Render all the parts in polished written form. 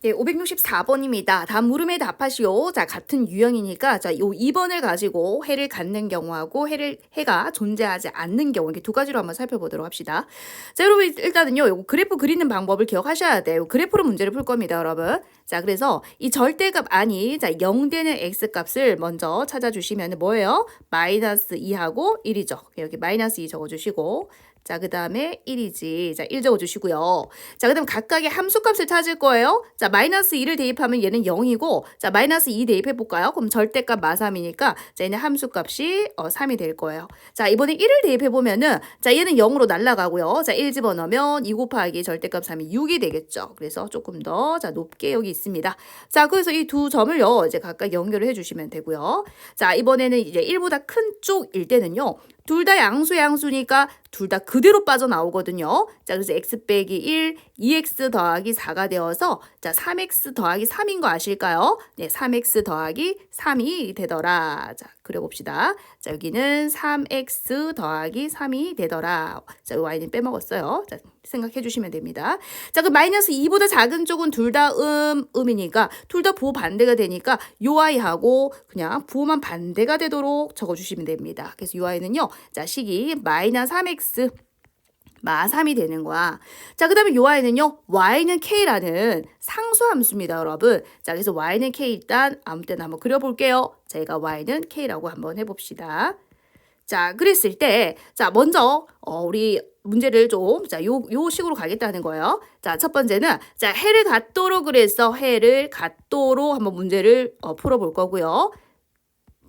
네, 564번입니다. 다음 물음에 답하시오. 자, 같은 유형이니까 자, 요 2번을 가지고 해를 갖는 경우하고 해가 존재하지 않는 경우 이렇게 두 가지로 한번 살펴보도록 합시다. 자, 여러분 일단은요. 요 그래프 그리는 방법을 기억하셔야 돼요. 그래프로 문제를 풀 겁니다, 여러분. 자, 그래서 이 절대값 아니 자, 0 되는 x 값을 먼저 찾아주시면 뭐예요? 마이너스 2하고 1이죠. 이렇게 마이너스 2 적어주시고 자, 그 다음에 1이지. 자, 1 적어주시고요. 자, 그 다음 각각의 함수값을 찾을 거예요. 자, 마이너스 2를 대입하면 얘는 0이고, 자, 마이너스 2 대입해볼까요? 그럼 절대값 마3이니까, 자, 얘는 함수값이 3이 될 거예요. 자, 이번에 1을 대입해보면은, 자, 얘는 0으로 날아가고요. 자, 1 집어넣으면 2 곱하기 절대값 3이 6이 되겠죠. 그래서 조금 더, 자, 높게 여기 있습니다. 자, 그래서 이 두 점을요, 이제 각각 연결을 해주시면 되고요. 자, 이번에는 이제 1보다 큰 쪽일 때는요, 둘 다 양수니까 둘 다 그대로 빠져나오거든요. 자, 그래서 x 빼기 1, 2x 더하기 4가 되어서 자, 3x 더하기 3인 거 아실까요? 네, 3x 더하기 3이 되더라. 자, 그려봅시다. 자, 여기는 3x 더하기 3이 되더라. 자, y는 빼먹었어요. 자, 생각해 주시면 됩니다. 자, 그 마이너스 2보다 작은 쪽은 둘 다 음이니까 둘 다 부호 반대가 되니까 요 y하고 그냥 부호만 반대가 되도록 적어주시면 됩니다. 그래서 요 y는요. 자, 식이 마이너스 3x 마3이 되는 거야. 자, 그 다음에 요 y는요. y는 k라는 상수함수입니다, 여러분. 자, 그래서 y는 k 일단 아무 때나 한번 그려볼게요. 자, 얘가 y는 k라고 한번 해봅시다. 자, 그랬을 때, 자, 먼저, 우리 문제를 좀, 자, 요 식으로 가겠다는 거예요. 자, 첫 번째는, 자, 해를 갖도록 그래서 해를 갖도록 한번 문제를 풀어볼 거고요.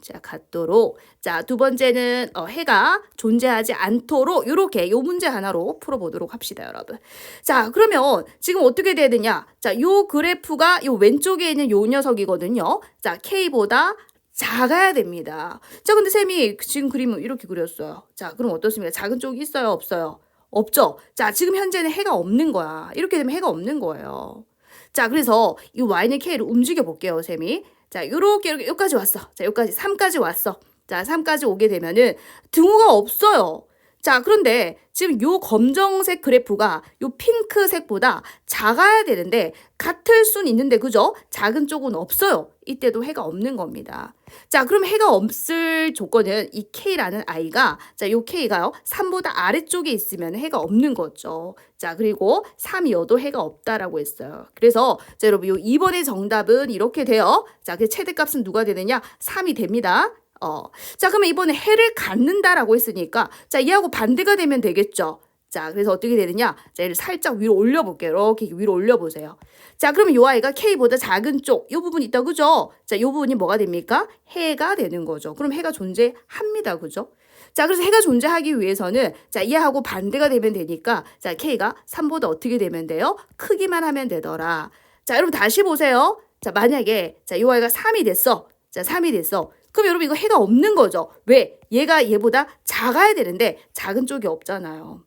자, 갖도록. 자, 두 번째는 해가 존재하지 않도록 이렇게 요 문제 하나로 풀어보도록 합시다, 여러분. 자, 그러면 지금 어떻게 돼야 되냐? 자, 요 그래프가 요 왼쪽에 있는 요 녀석이거든요. 자, K보다 작아야 됩니다. 자, 근데 쌤이 지금 그림을 이렇게 그렸어요. 자, 그럼 어떻습니까? 작은 쪽이 있어요? 없어요? 없죠? 자, 지금 현재는 해가 없는 거야. 이렇게 되면 해가 없는 거예요. 자, 그래서 이 y는 k를 움직여 볼게요, 쌤이. 자, 요렇게 여기까지 왔어. 자, 여기까지 3까지 왔어. 자, 3까지 오게 되면은 등호가 없어요. 자, 그런데 지금 요 검정색 그래프가 요 핑크색보다 작아야 되는데 같을 순 있는데 그죠? 작은 쪽은 없어요. 이때도 해가 없는 겁니다. 자, 그럼 해가 없을 조건은 이 K라는 I가 자, 요 K가요. 3보다 아래쪽에 있으면 해가 없는 거죠. 자, 그리고 3이어도 해가 없다라고 했어요. 그래서 자, 여러분 요 2번의 정답은 이렇게 돼요. 자, 그 최대값은 누가 되느냐? 3이 됩니다. 자, 그러면 이번에 해를 갖는다라고 했으니까 자, 얘하고 반대가 되면 되겠죠. 자, 그래서 어떻게 되느냐? 자, 얘를 살짝 위로 올려볼게요. 이렇게 위로 올려보세요. 자, 그러면 요 아이가 K보다 작은 쪽, 요 부분 있다, 그죠? 자, 요 부분이 뭐가 됩니까? 해가 되는 거죠. 그럼 해가 존재합니다, 그죠? 자, 그래서 해가 존재하기 위해서는 자, 얘하고 반대가 되면 되니까 자, K가 3보다 어떻게 되면 돼요? 크기만 하면 되더라. 자, 여러분 다시 보세요. 자, 만약에 자, 요 아이가 3이 됐어. 자, 3이 됐어. 그럼 여러분 이거 해가 없는 거죠. 왜? 얘가 얘보다 작아야 되는데 작은 쪽이 없잖아요.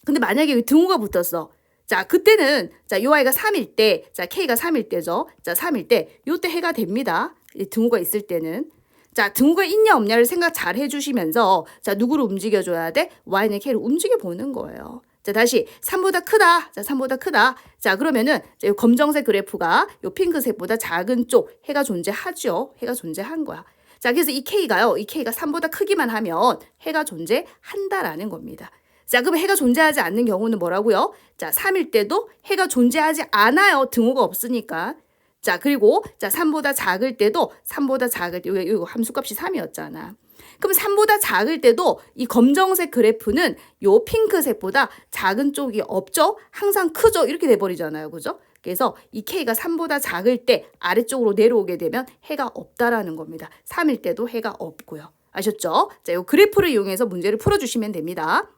근데 만약에 등호가 붙었어. 자, 그때는 자, 요 아이가 3일 때, 자, K가 3일 때죠. 자, 3일 때 요때 해가 됩니다. 등호가 있을 때는. 자, 등호가 있냐 없냐를 생각 잘 해주시면서 자, 누구를 움직여줘야 돼? Y는 K를 움직여보는 거예요. 자, 다시 3보다 크다. 자, 3보다 크다. 자, 그러면은 자, 요 검정색 그래프가 요 핑크색보다 작은 쪽 해가 존재하죠. 해가 존재한 거야. 자, 그래서 이 K가요. 이 K가 3보다 크기만 하면 해가 존재한다라는 겁니다. 자, 그럼 해가 존재하지 않는 경우는 뭐라고요? 자, 3일 때도 해가 존재하지 않아요. 등호가 없으니까. 자, 그리고 자, 3보다 작을 때도 3보다 작을 때 이거 함수값이 3이었잖아. 그럼 3보다 작을 때도 이 검정색 그래프는 요 핑크색보다 작은 쪽이 없죠? 항상 크죠? 이렇게 돼버리잖아요. 그죠? 그래서 이 K가 3보다 작을 때 아래쪽으로 내려오게 되면 해가 없다라는 겁니다. 3일 때도 해가 없고요. 아셨죠? 자, 요 그래프를 이용해서 문제를 풀어주시면 됩니다.